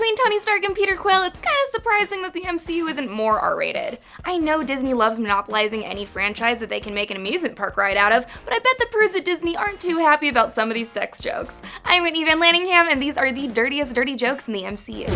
Between Tony Stark and Peter Quill, it's kind of surprising that the MCU isn't more R-rated. I know Disney loves monopolizing any franchise that they can make an amusement park ride out of, but I bet the prudes at Disney aren't too happy about some of these sex jokes. I'm Whitney Van Lanningham, and these are the dirtiest dirty jokes in the MCU.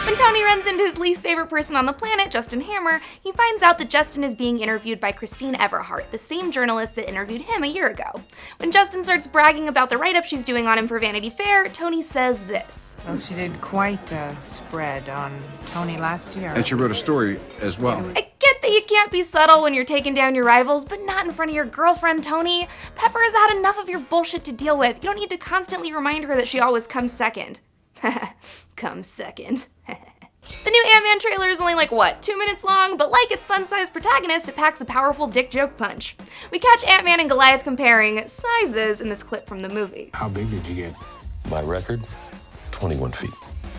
When Tony runs into his least favorite person on the planet, Justin Hammer, he finds out that Justin is being interviewed by Christine Everhart, the same journalist that interviewed him a year ago. When Justin starts bragging about the write-up she's doing on him for Vanity Fair, Tony says this. Well, she did quite a spread on Tony last year. And she wrote a story as well. I get that you can't be subtle when you're taking down your rivals, but not in front of your girlfriend, Tony. Pepper has had enough of your bullshit to deal with. You don't need to constantly remind her that she always comes second. Comes second. The new Ant-Man trailer is only 2 minutes long, but like its fun-sized protagonist, it packs a powerful dick joke punch. We catch Ant-Man and Goliath comparing sizes in this clip from the movie. How big did you get? My record, 21 feet.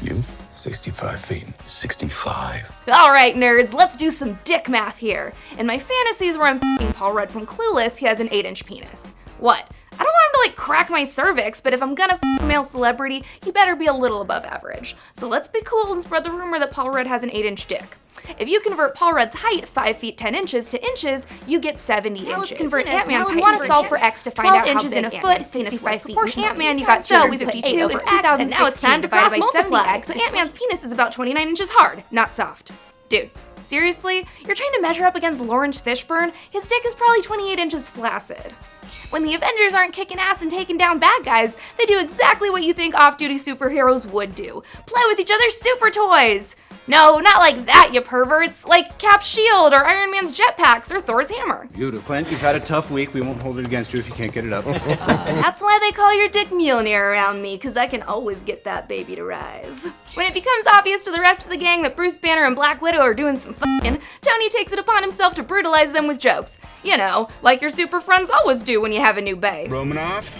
You? 65 feet. 65. Alright, nerds, let's do some dick math here. In my fantasies where I'm f***ing Paul Rudd from Clueless, he has an 8-inch penis. What? I don't want him to crack my cervix, but if I'm gonna f*** a male celebrity, he better be a little above average. So let's be cool and spread the rumor that Paul Rudd has an 8-inch dick. If you convert Paul Rudd's height, 5 feet 10 inches, to inches, you get 70 inches. Let's convert Ant-Man's height. We want to solve for x to find out how inches big in a foot, 65 feet. Ant-Man, you got so we put 252 over over x, and now it's time to cross multiply. So Ant-Man's penis is about 29 inches hard, not soft. Dude, seriously? You're trying to measure up against Lawrence Fishburne? His dick is probably 28 inches flaccid. When the Avengers aren't kicking ass and taking down bad guys, they do exactly what you think off-duty superheroes would do. Play with each other's super toys! No, not like that, you perverts. Like Cap's shield, or Iron Man's jetpacks, or Thor's hammer. Beautiful. Clint, you've had a tough week. We won't hold it against you if you can't get it up. That's why they call your dick Mjolnir around me, cause I can always get that baby to rise. When it becomes obvious to the rest of the gang that Bruce Banner and Black Widow are doing some f***ing, Tony takes it upon himself to brutalize them with jokes. You know, like your super friends always do when you have a new bae. Romanoff,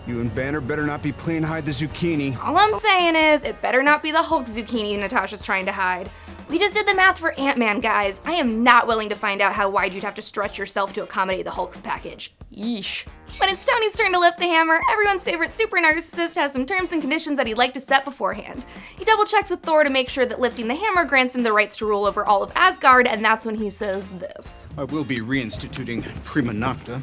you and Banner better not be playing hide the zucchini. All I'm saying is, it better not be the Hulk zucchini Natasha's trying to hide. We just did the math for Ant-Man, guys. I am not willing to find out how wide you'd have to stretch yourself to accommodate the Hulk's package. Yeesh. When it's Tony's turn to lift the hammer, everyone's favorite super narcissist has some terms and conditions that he'd like to set beforehand. He double checks with Thor to make sure that lifting the hammer grants him the rights to rule over all of Asgard, and that's when he says this. I will be reinstituting Prima Nocta.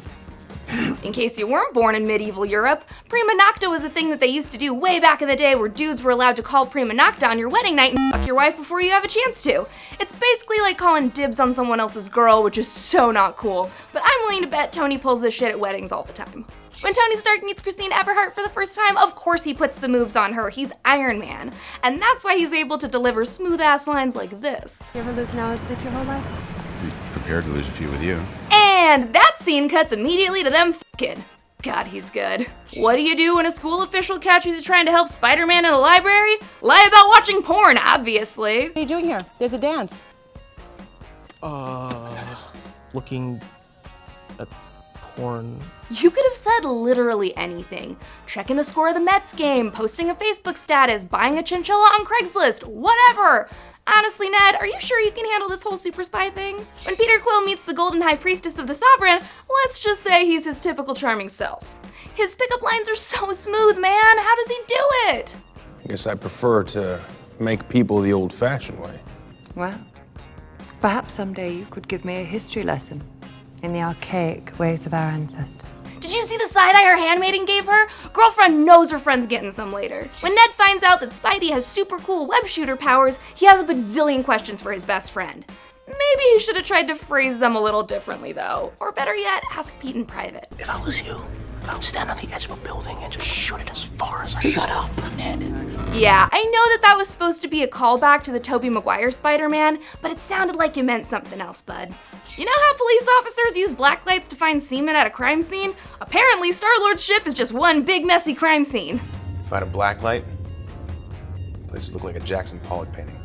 In case you weren't born in medieval Europe, prima nocta was a thing that they used to do way back in the day where dudes were allowed to call prima nocta on your wedding night and fuck your wife before you have a chance to. It's basically like calling dibs on someone else's girl, which is so not cool, but I'm willing to bet Tony pulls this shit at weddings all the time. When Tony Stark meets Christine Everhart for the first time, of course he puts the moves on her. He's Iron Man. And that's why he's able to deliver smooth-ass lines like this. You ever lose knowledge sleep your whole life? Prepared to lose a few with you. And that scene cuts immediately to them f***ing. God, he's good. What do you do when a school official catches you trying to help Spider-Man in a library? Lie about watching porn, obviously. What are you doing here? There's a dance. Looking at porn. You could have said literally anything. Checking the score of the Mets game, posting a Facebook status, buying a chinchilla on Craigslist, whatever. Honestly, Ned, are you sure you can handle this whole super spy thing? When Peter Quill meets the Golden High Priestess of the Sovereign, let's just say he's his typical charming self. His pickup lines are so smooth, man. How does he do it? I guess I prefer to make people the old-fashioned way. Well, perhaps someday you could give me a history lesson in the archaic ways of our ancestors. Did you see the side eye her handmaiden gave her? Girlfriend knows her friend's getting some later. When Ned finds out that Spidey has super cool web shooter powers, he has a bazillion questions for his best friend. Maybe he should have tried to phrase them a little differently though. Or better yet, ask Pete in private. If I was you, I would stand on the edge of a building and just shoot it as far as I could. Shut up, Ned. Yeah, I know that was supposed to be a callback to the Tobey Maguire Spider-Man, but it sounded like you meant something else, bud. You know how police officers use black lights to find semen at a crime scene? Apparently, Star-Lord's ship is just one big messy crime scene. If I had a black light, the place would look like a Jackson Pollock painting.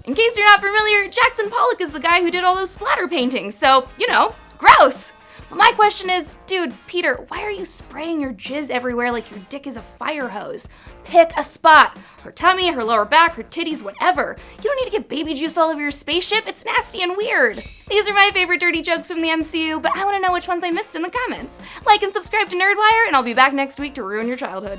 In case you're not familiar, Jackson Pollock is the guy who did all those splatter paintings, so, you know, gross. But my question is, dude, Peter, why are you spraying your jizz everywhere like your dick is a fire hose? Pick a spot. Her tummy, her lower back, her titties, whatever. You don't need to get baby juice all over your spaceship. It's nasty and weird. These are my favorite dirty jokes from the MCU, but I want to know which ones I missed in the comments. Like and subscribe to NerdWire, and I'll be back next week to ruin your childhood.